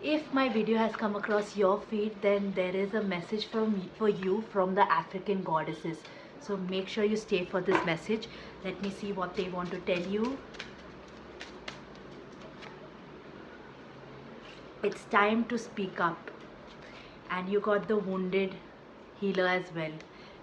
If my video has come across your feed, then there is a message for you from the African goddesses. So make sure you stay for this message. Let me see what they want to tell you. It's time to speak up. And you got the wounded healer as well.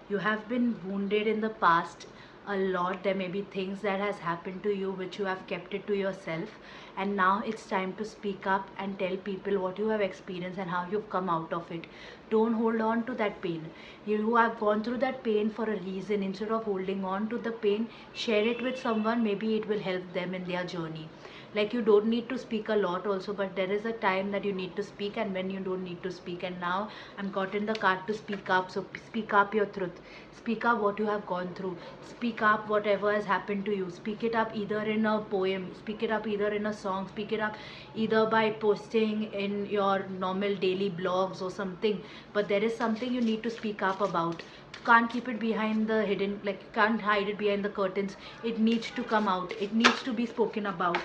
You have been wounded in the past a lot. There may be things that has happened to you which you have kept it to yourself, and now it's time to speak up and tell people what you have experienced and how you've come out of it. Don't hold on to that pain. You have gone through that pain for a reason. Instead of holding on to the pain, share it with someone. Maybe it will help them in their journey. Like, you don't need to speak a lot also, but there is a time that you need to speak and when you don't need to speak. And now I'm got in the card to speak up. So speak up your truth, speak up what you have gone through, speak up whatever has happened to you. Speak it up either in a poem, speak it up either in a song, speak it up either by posting in your normal daily blogs or something. But there is something you need to speak up about. You can't keep it behind the hidden, like you can't hide it behind the curtains. It needs to come out, it needs to be spoken about.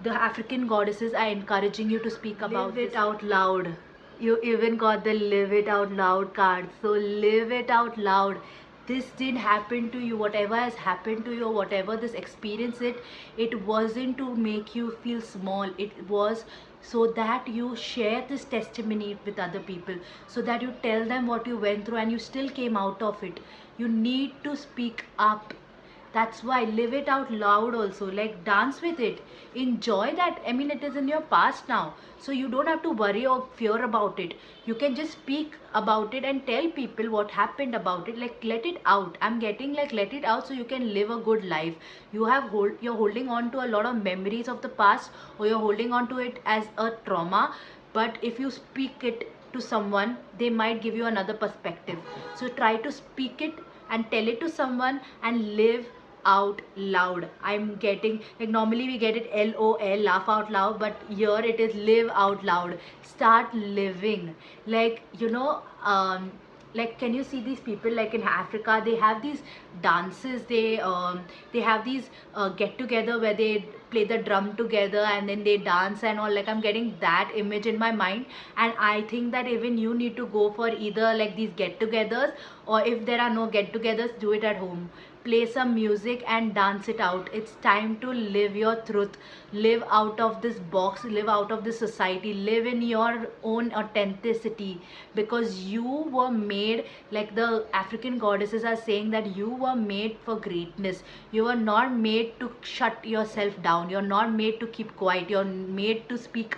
The African goddesses are encouraging you to speak about it out loud. You even got the live it out loud card. So live it out loud. This didn't happen to you. Whatever has happened to you, or whatever this experience, it wasn't to make you feel small. It was so that you share this testimony with other people, so that you tell them what you went through and you still came out of it. You need to speak up. That's why live it out loud also. Like, dance with it, enjoy that. I mean, it is in your past now, so you don't have to worry or fear about it. You can just speak about it and tell people what happened about it. Like, let it out. I'm getting like, let it out so you can live a good life. You're holding on to a lot of memories of the past, or you're holding on to it as a trauma. But if you speak it to someone, they might give you another perspective. So try to speak it and tell it to someone and live out loud. I'm getting, like, normally we get it LOL, laugh out loud, but here it is live out loud. Start living. Like, like, can you see these people, like in Africa they have these dances, they have these get together where they play the drum together and then they dance and all. Like, I'm getting that image in my mind, and I think that even you need to go for either like these get-togethers, or if there are no get-togethers, do it at home. Play some music and dance it out. It's time to live your truth. Live out of this box, live out of this society, live in your own authenticity, because you were made, like the African goddesses are saying, that you were made for greatness. You were not made to shut yourself down. You're not made to keep quiet. You're made to speak